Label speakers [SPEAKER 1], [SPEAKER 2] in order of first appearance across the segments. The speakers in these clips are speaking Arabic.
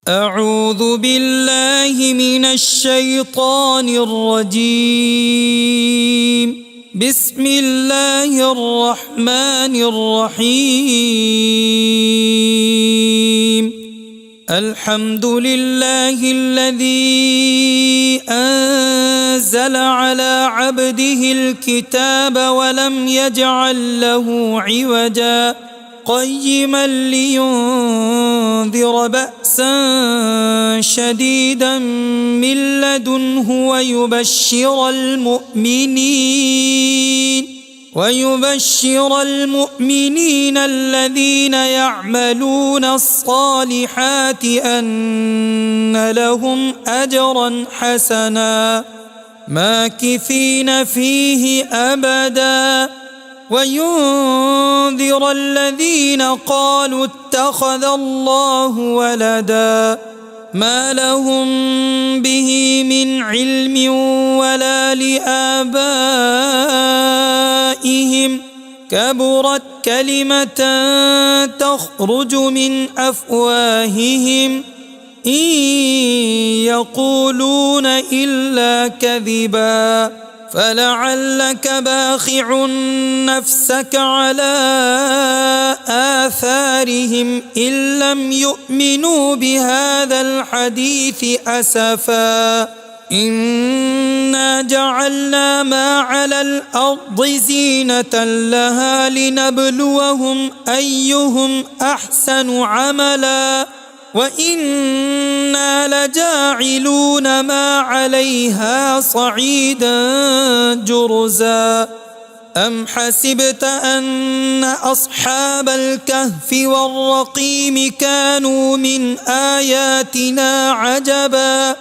[SPEAKER 1] أعوذ بالله من الشيطان الرجيم. بسم الله الرحمن الرحيم. الحمد لله الذي أنزل على عبده الكتاب ولم يجعل له عوجا قيما لينذر بأسا شديدا من لدنه ويبشر المؤمنين الذين يعملون الصالحات أن لهم أجرا حسنا ماكثين فيه أبدا وينذر الذين قالوا اتخذ الله ولدا ما لهم به من علم ولا لآبائهم كبرت كلمة تخرج من أفواههم إن يقولون إلا كذبا فلعلك باخع نفسك على آثارهم إن لم يؤمنوا بهذا الحديث أسفا إنا جعلنا ما على الأرض زينة لها لنبلوهم أيهم أحسن عملا وإنا لجاعلون ما عليها صعيدا جرزا أم حسبت أن أصحاب الكهف والرقيم كانوا من آياتنا عجبا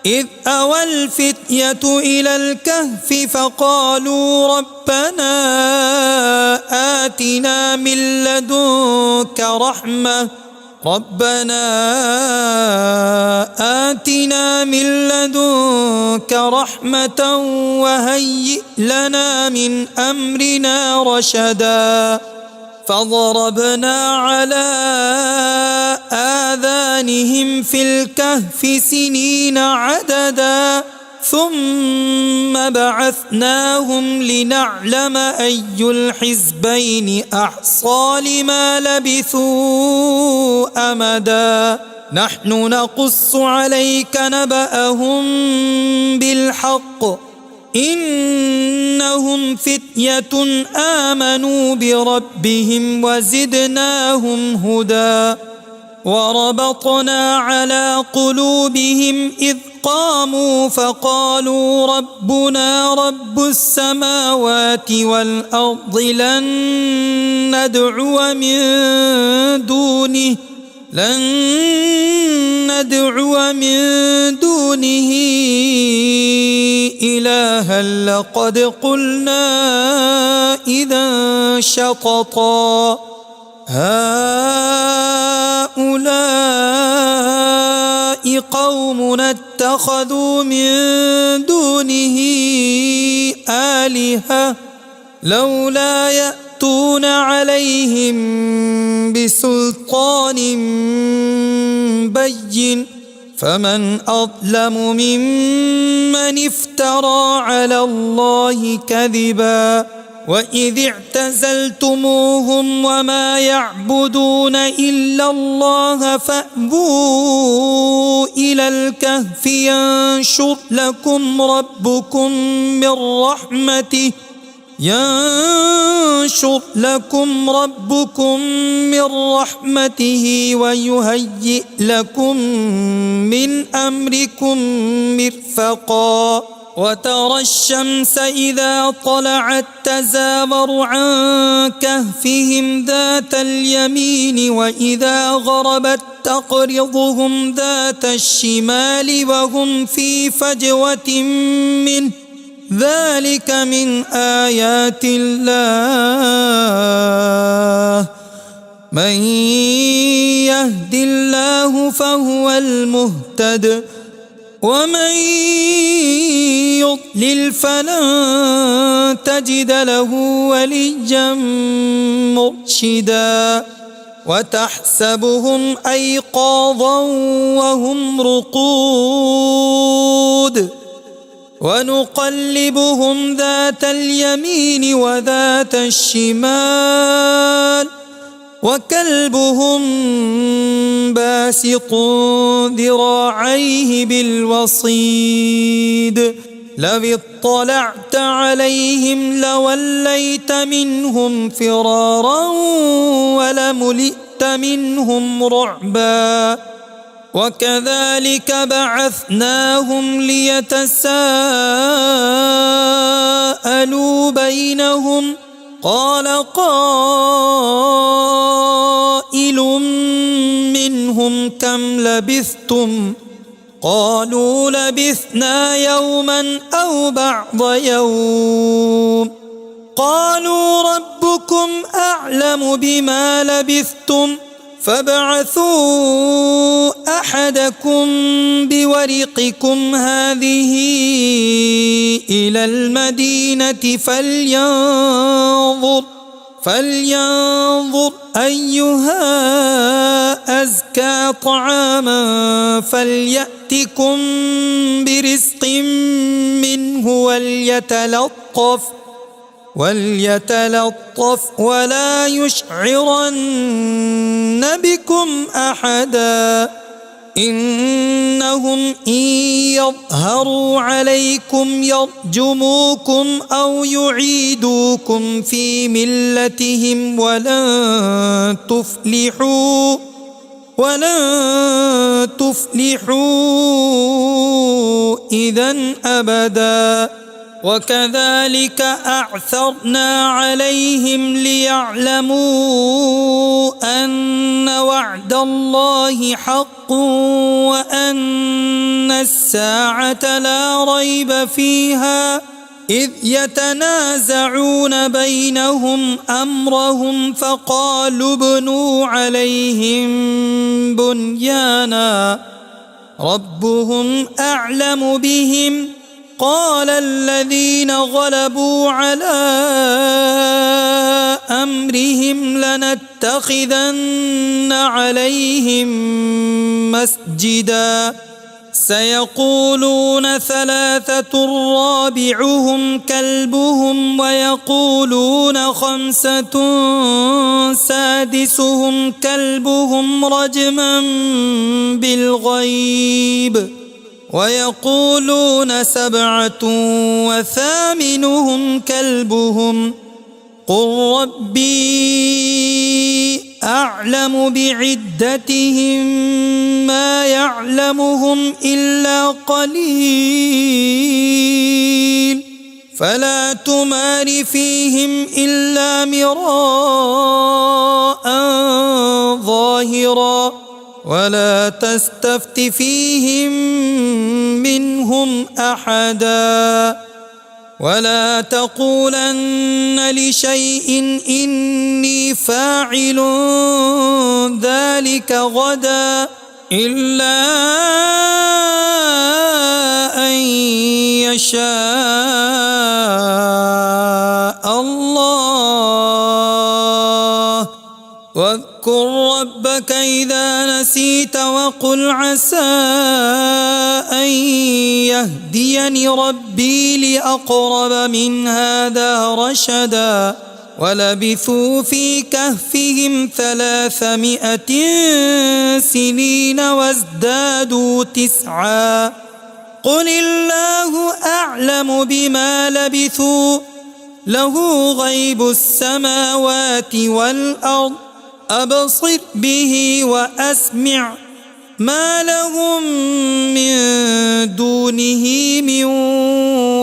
[SPEAKER 1] إذ أوى الفتية إلى الكهف فقالوا ربنا آتنا من لدنك رحمة وهيئ لنا من أمرنا رشدا فضربنا على آذانهم في الكهف سنين عددا ثم بعثناهم لنعلم أي الحزبين أحصى لما لبثوا أمدا نحن نقص عليك نبأهم بالحق إنهم فتية آمنوا بربهم وزدناهم هدى وربطنا على قلوبهم إذ قاموا فقالوا ربنا رب السماوات والأرض لن ندعو من دونه إلها لقد قلنا إذا شططا هؤلاء قومنا اتخذوا من دونه آلهة لولا يأتون عليهم بسلطان بين فمن أظلم ممن افترى على الله كذبا وإذ اعتزلتموهم وما يعبدون إلا الله فأووا إلى الكهف ينشر لكم ربكم من رحمته ويهيئ لكم من أمركم مرفقا وترى الشمس إذا طلعت تزاور عن كهفهم ذات اليمين وإذا غربت تقرضهم ذات الشمال وهم في فجوة منه ذلك من آيات الله من يهد الله فهو المهتد ومن يضلل فلن تجد له وليا مرشدا وتحسبهم أيقاظا وهم رقود ونقلبهم ذات اليمين وذات الشمال وكلبهم باسط ذراعيه بالوصيد لو اطلعت عليهم لوليت منهم فرارا ولملئت منهم رعبا وكذلك بعثناهم ليتساءلوا بينهم قال قائل منهم كم لبثتم قالوا لبثنا يوما أو بعض يوم قالوا ربكم أعلم بما لبثتم فابعثوا أحدكم بورقكم هذه إلى المدينة فلينظر أيها أزكى طعاما فليأتكم برزق منه وليتلطف ولا يشعرن بكم أحدا إنهم إن يظهروا عليكم يرجموكم أو يعيدوكم في ملتهم ولن تفلحوا إذن أبدا وكذلك أعثرنا عليهم ليعلموا أن وعد الله حق وأن الساعة لا ريب فيها إذ يتنازعون بينهم أمرهم فقالوا ابنوا عليهم بنيانا ربهم أعلم بهم قال الذين غلبوا على أمرهم لنتخذن عليهم مسجدا سيقولون ثلاثة رابعهم كلبهم ويقولون خمسة سادسهم كلبهم رجما بالغيب ويقولون سبعة وثامنهم كلبهم قل ربي أعلم بعدتهم ما يعلمهم إلا قليل فلا تمار فيهم إلا مراء ظاهرا ولا تستفت فيهم منهم أحدا ولا تقولن لشيء إني فاعل ذلك غدا إلا أن يشاء الله واذكر ربك إذا نسيت وقل عسى أن يهديني ربي لأقرب من هذا رشدا ولبثوا في كهفهم 300 سنين وازدادوا 9 قل الله أعلم بما لبثوا له غيب السماوات والأرض أبصر به وأسمع ما لهم من دونه من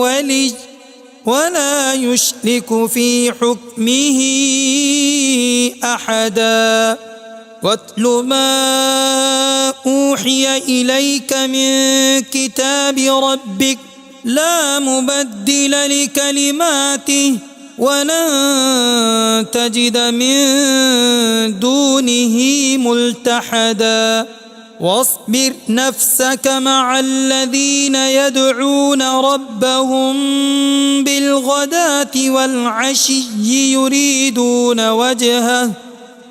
[SPEAKER 1] ولي ولا يشرك في حكمه أحدا واتل ما أوحي إليك من كتاب ربك لا مبدل لكلماته ولن تجد من دونه ملتحدا واصبر نفسك مع الذين يدعون ربهم بالغداة والعشي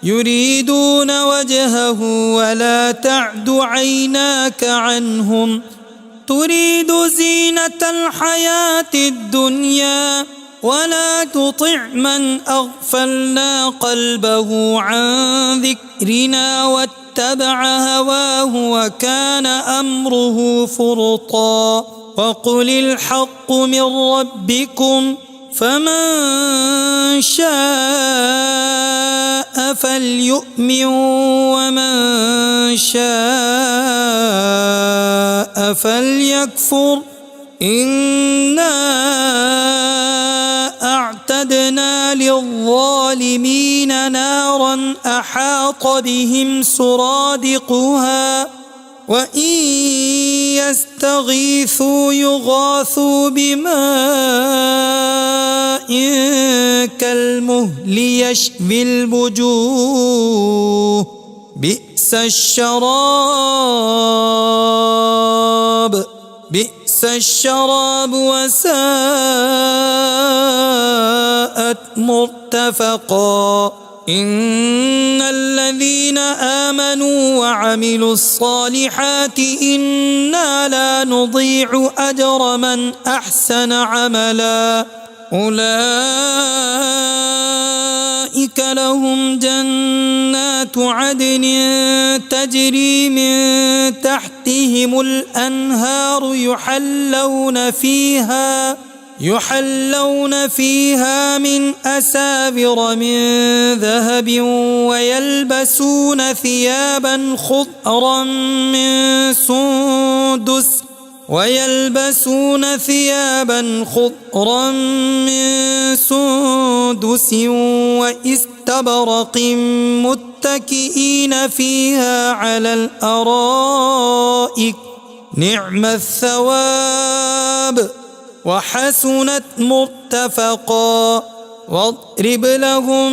[SPEAKER 1] يريدون وجهه ولا تعد عيناك عنهم تريد زينة الحياة الدنيا ولا تطع من أغفلنا قلبه عن ذكرنا واتبع هواه وكان أمره فرطا وقل الحق من ربكم فمن شاء فليؤمن ومن شاء فليكفر إنا أعتدنا للظالمين نارا أحاط بهم سرادقها وإن يستغيثوا يغاثوا بماء كالمهل يشوي الوجوه بئس الشراب وساءت مرتفقا إن الذين آمنوا وعملوا الصالحات إنا لا نضيع أجر من أحسن عملا أولئك لهم جنات عدن تجري من تحتهم الأنهار يحلون فيها من أساور من ذهب ويلبسون ثيابا خضرا من سندس وإستبرق متكئين فيها على الأرائك نعم الثواب وحسنت مرتفقا واضرب لهم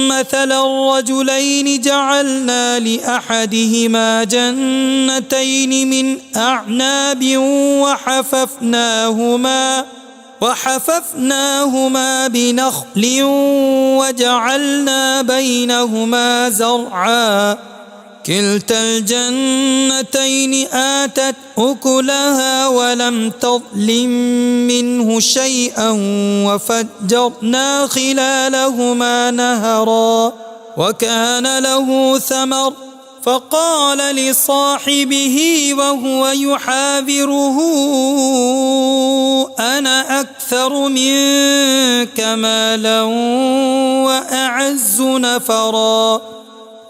[SPEAKER 1] مثل الرجلين جعلنا لأحدهما جنتين من أعناب وحففناهما بنخل وجعلنا بينهما زرعا كلتا الجنتين آتت أكلها ولم تظلم منه شيئا وفجرنا خلالهما نهرا وكان له ثمر فقال لصاحبه وهو يحاوره أنا أكثر منك مالا وأعز نفرا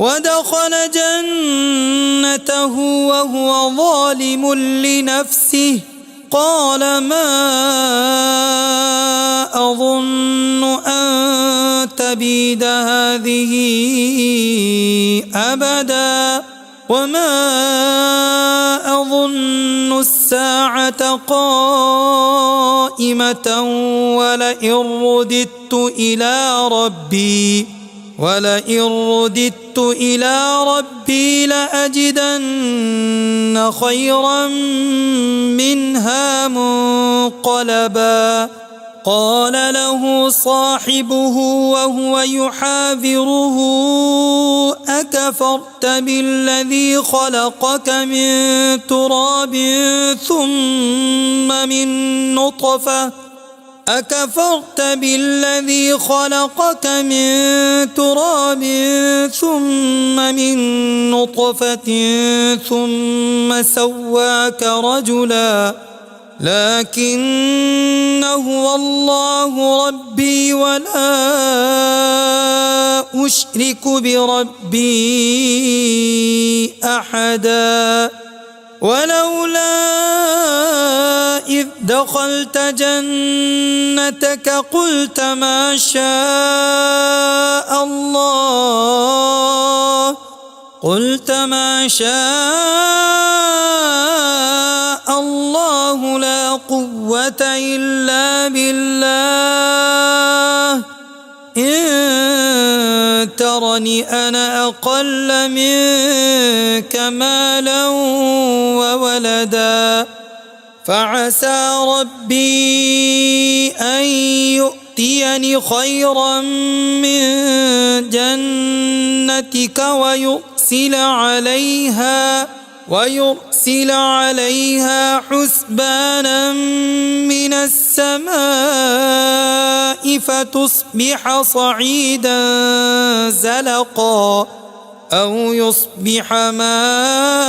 [SPEAKER 1] ودخل جنته وهو ظالم لنفسه قال ما أظن أن تبيد هذه أبدا وما أظن الساعة قائمة ولئن رددت إلى ربي لأجدن خيرا منها منقلبا قال له صاحبه وهو يحاوره أكفرت بالذي خلقك من تراب ثم من نطفة ثم سواك رجلا لكن هو الله ربي ولا أشرك بربي أحدا ولولا إذ دخلت جنتك قلت ما شاء الله لا قوة إلا بالله إن ترني أنا أقل منك مالا وولدا فعسى ربي أن يؤتيني يؤتيني خيرا من جنتك ويرسل عليها حسبانا من السماء فتصبح صعيدا زلقا أو يصبح ماؤها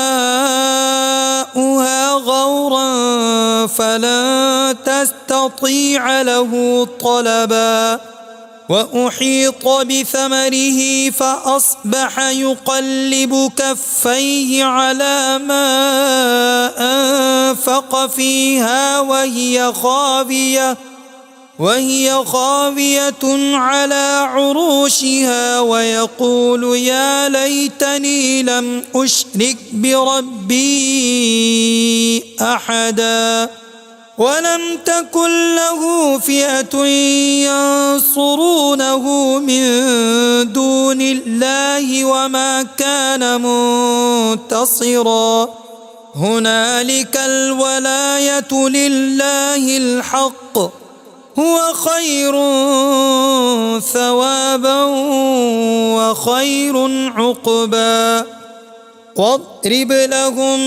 [SPEAKER 1] غورا فلن تستطيع له طلبا وأحيط بثمره فأصبح يقلب كفيه على ما أنفق فيها وهي خاوية على عروشها ويقول يا ليتني لم أشرك بربي أحدا ولم تكن له فئة ينصرونه من دون الله وما كان منتصرا هنالك الولاية لله الحق هو خير ثوابا وخير عقبا واضرب لهم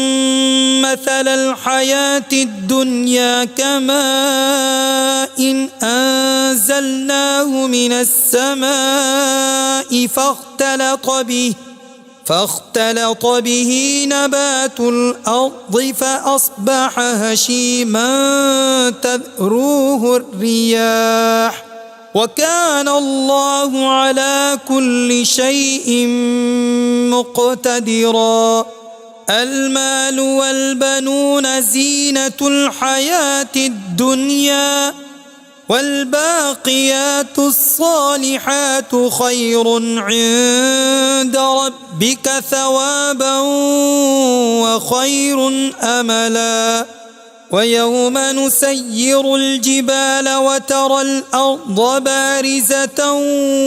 [SPEAKER 1] مثل الحياة الدنيا كماء أنزلناه من السماء فاختلط به نبات الأرض فأصبح هشيما تذروه الرياح وكان الله على كل شيء مقتدرا المال والبنون زينة الحياة الدنيا والباقيات الصالحات خير عند ربك ثوابا وخير أملا ويوم نسير الجبال وترى الأرض بارزة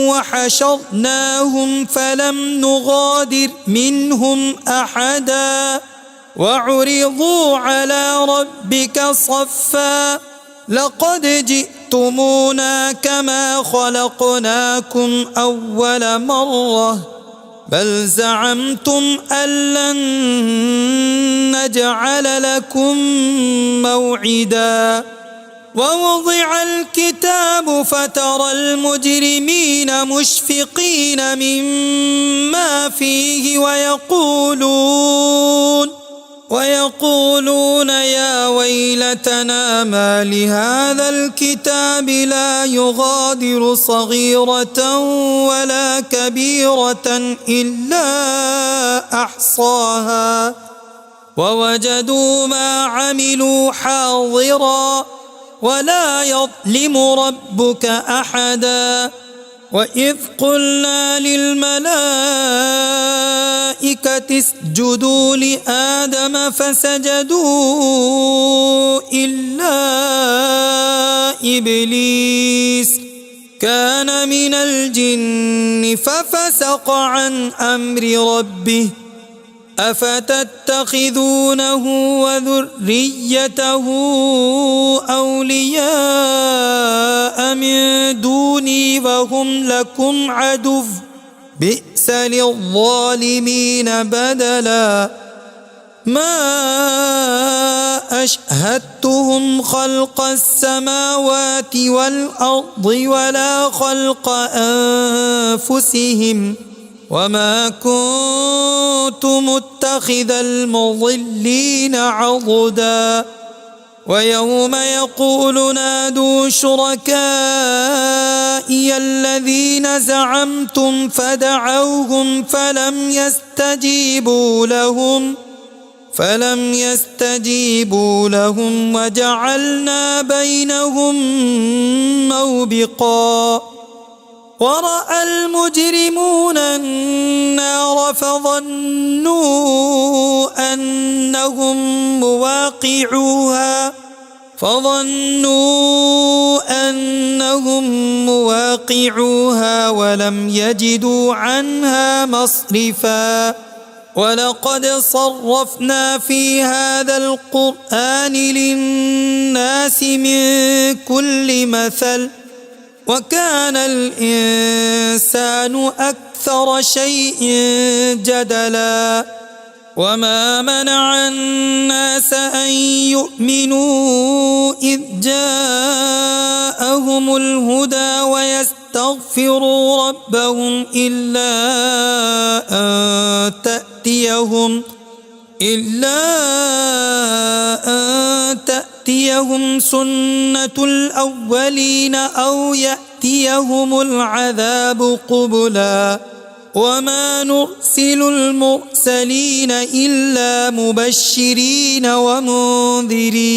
[SPEAKER 1] وحشرناهم فلم نغادر منهم أحدا وعرضوا على ربك صفا لقد جئتمونا كما خلقناكم أول مرة بل زعمتم أن لن نجعل لكم موعدا ووضع الكتاب فترى المجرمين مشفقين مما فيه ويقولون يا ويلتنا ما لهذا الكتاب لا يغادر صغيرة ولا كبيرة إلا أحصاها ووجدوا ما عملوا حاضرا ولا يظلم ربك أحدا وإذ قلنا للملائكة اسجدوا لآدم فسجدوا إلا إبليس كان من الجن ففسق عن أمر ربه أفتتخذونه وذريته أولياء من دوني وهم لكم عدو بئس للظالمين بدلا ما أشهدتهم خلق السماوات والأرض ولا خلق أنفسهم وما كنت متخذ المضلين عضدا ويوم يقول نادوا شركائي الذين زعمتم فدعوهم فلم يستجيبوا لهم وجعلنا بينهم موبقا ورأى المجرمون النار فظنوا أنهم مواقعوها ولم يجدوا عنها مصرفا ولقد صرفنا في هذا القرآن للناس من كل مثل وكان الإنسان أكثر شيء جدلا وما منع الناس أن يؤمنوا إذ جاءهم الهدى ويستغفروا ربهم إلا أن تأتيهم سنة الأولين أو يأتيهم العذاب قبلا وما نرسل المرسلين إلا مبشرين ومنذرين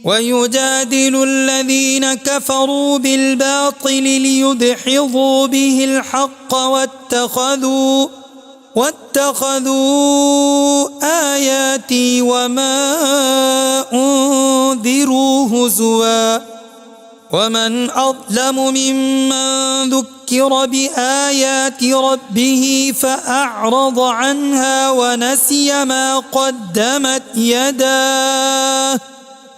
[SPEAKER 1] ويجادل الذين كفروا بالباطل ليدحضوا به الحق واتخذوا آياتي وما أنذروا هزوا ومن أظلم ممن ذكر بآيات ربه فأعرض عنها ونسي ما قدمت يداه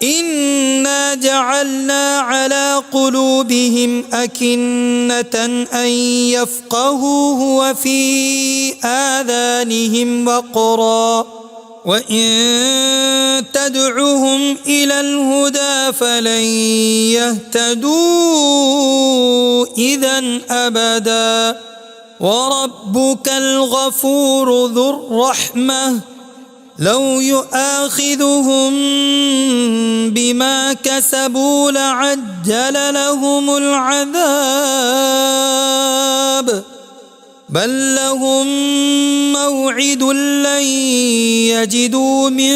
[SPEAKER 1] إنا جعلنا على قلوبهم أكنة أن يفقهوه وفي آذانهم وقرا وإن تدعهم إلى الهدى فلن يهتدوا إذا أبدا وربك الغفور ذو الرحمة لو يؤاخذهم بما كسبوا لعجل لهم العذاب بل لهم موعد لن يجدوا من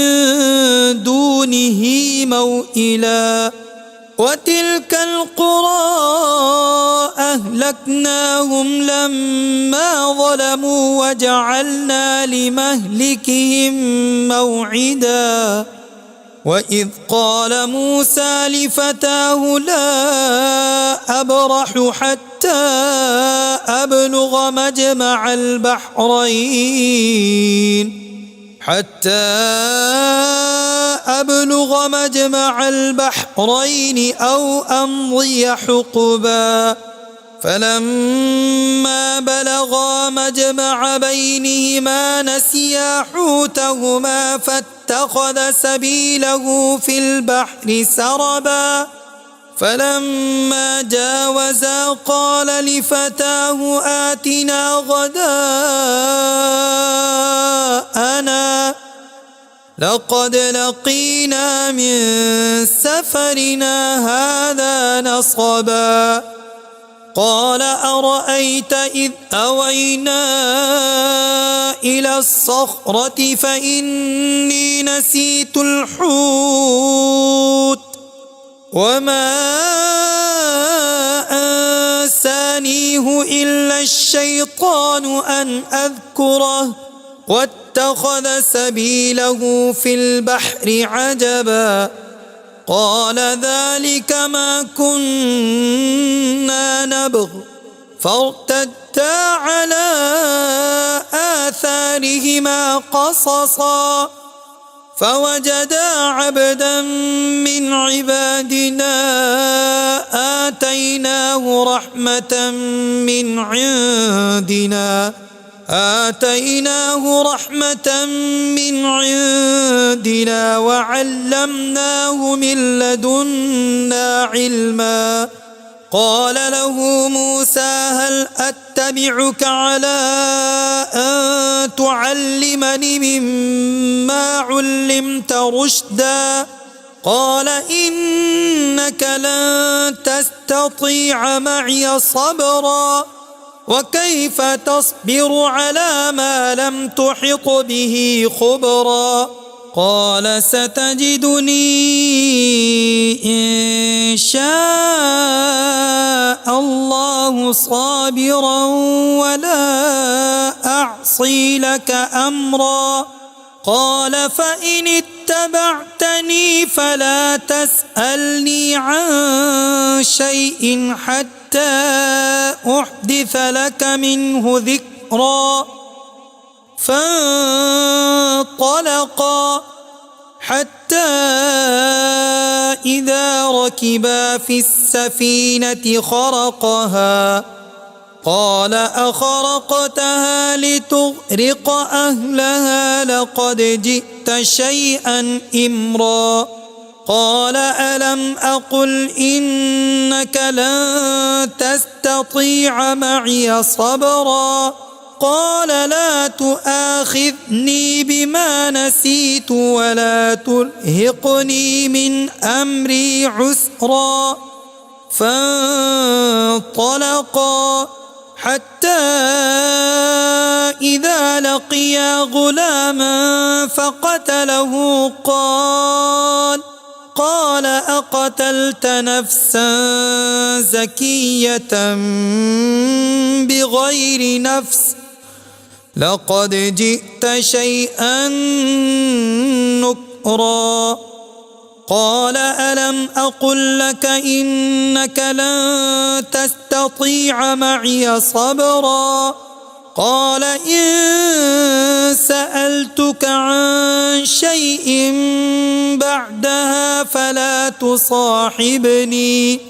[SPEAKER 1] دونه موئلا وتلك القرى أهلكناهم لما ظلموا وجعلنا لمهلكهم موعدا وإذ قال موسى لفتاه لا أبرح حتى أبلغ مجمع البحرين أو أمضي حقبا فلما بلغا مجمع بينهما نسيا حوتهما فاتخذ سبيله في البحر سربا فلما جاوزا قال لفتاه آتنا غداءنا لقد لقينا من سفرنا هذا نصبا قال أرأيت إذ أوينا إلى الصخرة فإني نسيت الحوت وما أنسانيه إلا الشيطان أن أذكره واتخذ سبيله في البحر عجبا قال ذلك ما كنا نبغ فارتدا على آثارهما قصصا فوجدا عبدا من عبادنا آتيناه رحمة من عندنا وعلمناه من لدنا علما قال له موسى هل أتبعك على أن تعلمني مما علمت رشدا قال إنك لن تستطيع معي صبرا وكيف تصبر على ما لم تحط به خبرا قال ستجدني إن شاء الله صابرا ولا أعصي لك أمرا قال فإن اتبعتني فلا تسألني عن شيء حتى أحدث لك منه ذكرا فانطلقا حتى إذا ركبا في السفينة خرقها قال أخرقتها لتغرق أهلها لقد جئت شيئا إمرا قال ألم أقل إنك لن تستطيع معي صبرا قال لا تؤاخذني بما نسيت ولا ترهقني من أمري عسرا فانطلقا حتى إذا لقيا غلاما فقتله قال أقتلت نفسا زكية بغير نفس لقد جئت شيئا نكرا قال ألم أقل لك إنك لن تستطيع معي صبرا قال إن سألتك عن شيء بعدها فلا تصاحبني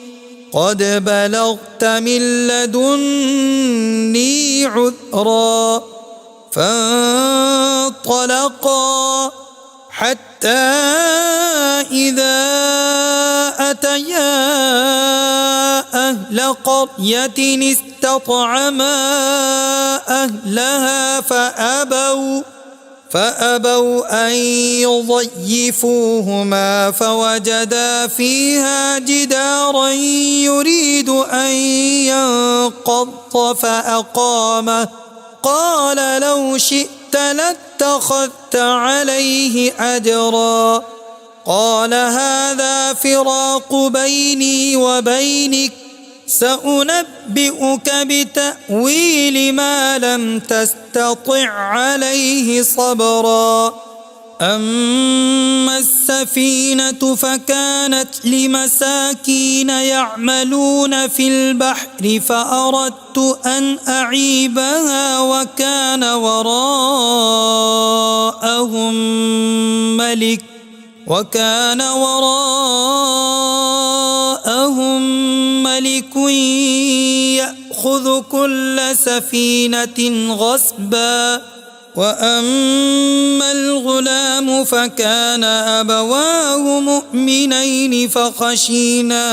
[SPEAKER 1] قد بلغت من لدني عذرا فانطلقا حتى إذا أتيا أهل قرية استطعما أهلها فأبوا أن يضيفوهما فوجدا فيها جدارا يريد أن ينقض فأقامه قال لو شئت لاتخذت عليه أجرا قال هذا فراق بيني وبينك سأنبئك بتأويل ما لم تستطع عليه صبرا أما السفينة فكانت لمساكين يعملون في البحر فأردت أن أعيبها وكان وراءهم ملك يأخذ كل سفينة غصبا وأما الغلام فكان أبواه مؤمنين فخشينا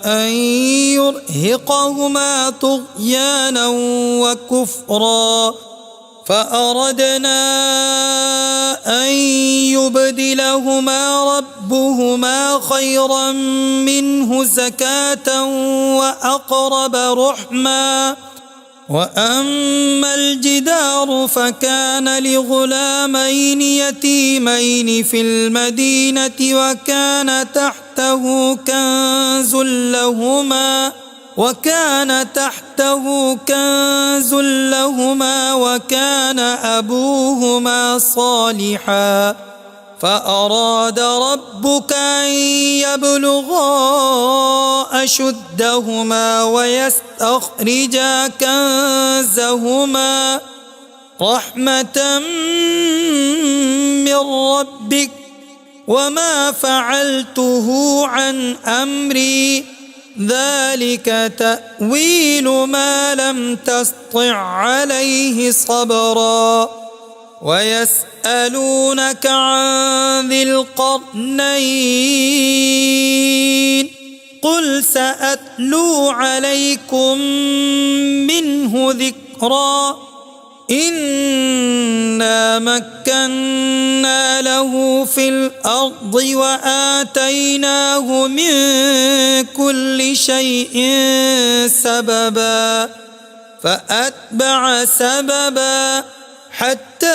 [SPEAKER 1] أن يرهقهما طغيانا وكفرا فأردنا أن يبدلهما ربهما خيرا منه زكاة وأقرب رحما وأما الجدار فكان لغلامين يتيمين في المدينة وكان تحته كنز لهما وكان أبوهما صالحا فأراد ربك أن يبلغا أشدهما ويستخرجا كنزهما رحمة من ربك وما فعلته عن أمري ذلك تأويل ما لم تسطع عليه صبرا ويسألونك عن ذي القرنين قل سأتلو عليكم منه ذكرا إنا مكنا له في الأرض وآتيناه من كل شيء سببا فأتبع سببا حتى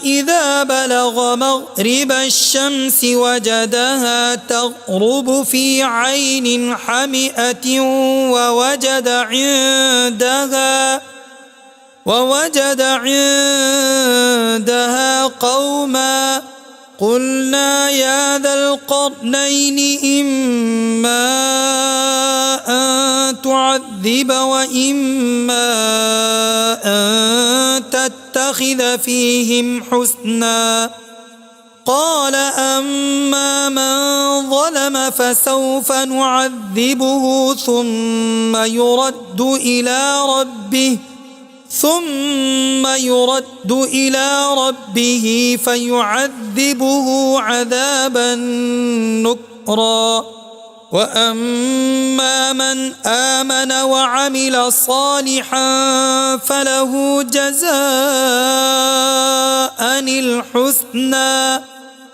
[SPEAKER 1] إذا بلغ مغرب الشمس وجدها تغرب في عين حمئة ووجد عندها قوما قلنا يا ذا القرنين إما أن تعذب وإما أن تتخذ فيهم حسنا قال أما من ظلم فسوف نعذبه ثم يرد إلى ربه فيعذبه عذابا نكرا وأما من آمن وعمل صالحا فله جزاء الحسنى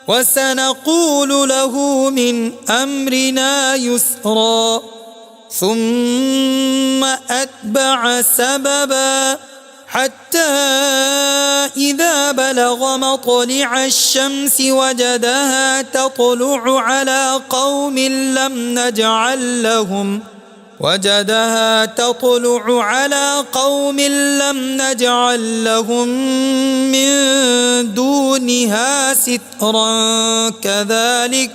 [SPEAKER 1] وسنقول له من أمرنا يسرا ثم أتبع سببا حتى إذا بلغ مطلع الشمس وجدها تطلع على قوم لم نجعل لهم من دونها سترا كذلك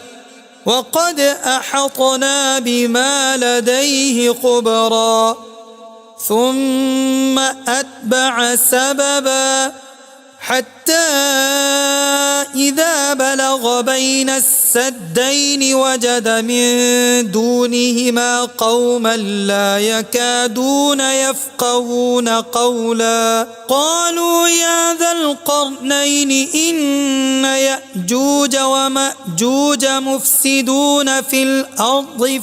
[SPEAKER 1] وقد أحطنا بما لديه خبرا ثم أتبع سببا حتى إذا بلغ بين السدين وجد من دونهما قوما لا يكادون يفقهون قولا قالوا يا ذا القرنين إن يأجوج ومأجوج مفسدون في الأرض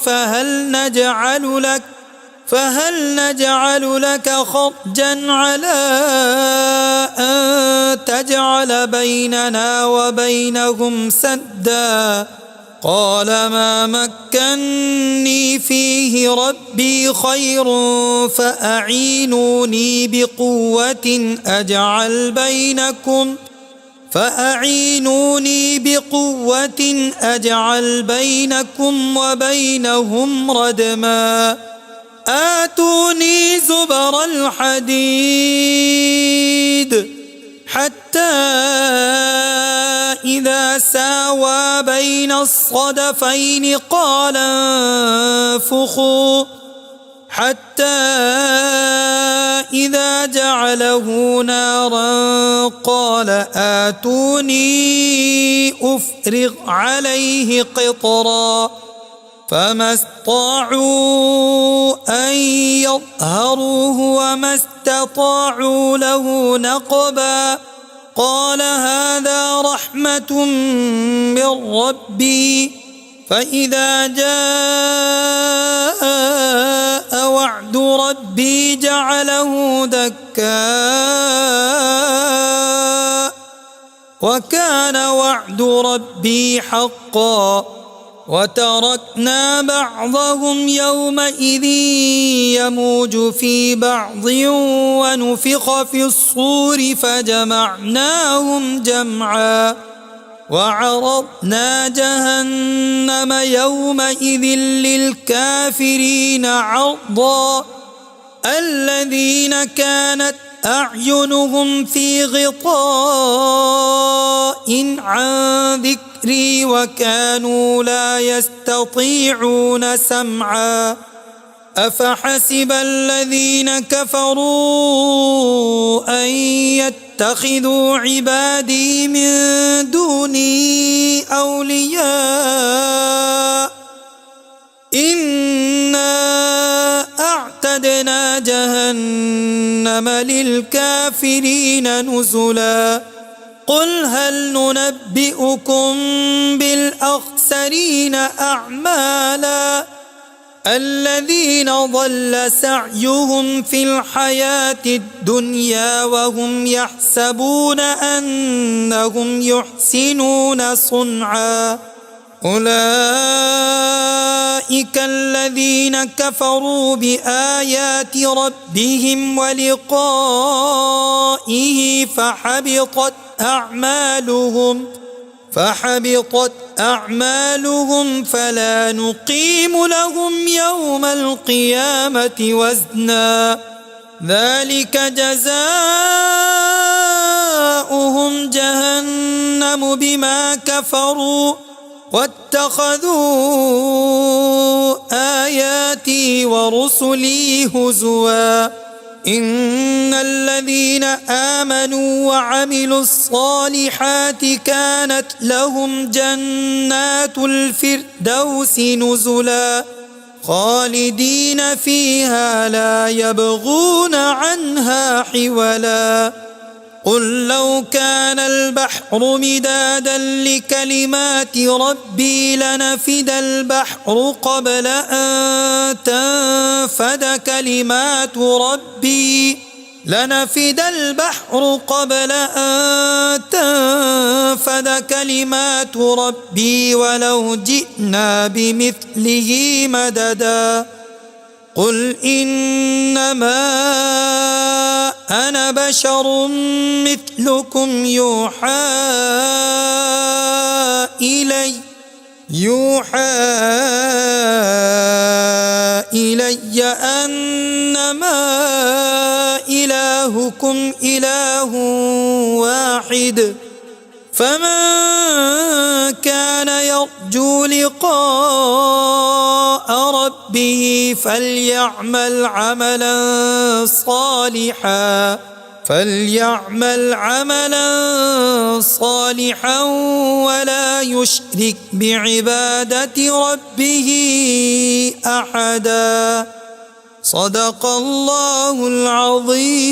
[SPEAKER 1] فهل نجعل لك خرجا على أن تجعل بيننا وبينهم سدا قال ما مكني فيه ربي خير فأعينوني بقوة أجعل بينكم وبينهم ردما آتوني زبر الحديد حتى إذا ساوى بين الصدفين قال انفخوا حتى إذا جعله نارا قال آتوني أفرغ عليه قطرا فما استطاعوا أن يظهروه وما استطاعوا له نقبا قال هذا رحمة من ربي فإذا جاء وعد ربي جعله دكا وكان وعد ربي حقا وتركنا بعضهم يومئذ يموج في بعض ونفخ في الصور فجمعناهم جمعا وعرضنا جهنم يومئذ للكافرين عرضا الذين كانت أعينهم في غطاء عن ذكري وكانوا لا يستطيعون سمعا أفحسب الذين كفروا أن يتخذوا عبادي من دوني أولياء إنا أعتدنا جهنم للكافرين نزلا قل هل ننبئكم بالأخسرين أعمالا الذين ضل سعيهم في الحياة الدنيا وهم يحسبون أنهم يحسنون صنعا أولئك الذين كفروا بآيات ربهم ولقائه فحبطت أعمالهم فلا نقيم لهم يوم القيامة وزنا ذلك جزاؤهم جهنم بما كفروا واتخذوا آياتي ورسلي هزوا إن الذين آمنوا وعملوا الصالحات كانت لهم جنات الفردوس نزلا خالدين فيها لا يبغون عنها حولا قل لو كان البحر مدادا لكلمات ربي لنفد البحر قبل أن تنفد كلمات ربي ولو جئنا بمثله مددا قل إنما أنا بشر مثلكم يوحى إلي أنما إلهكم إله واحد فمن كان يرجو لقاء ربه فليعمل عملا صالحا ولا يشرك بعبادة ربه أحدا صدق الله العظيم.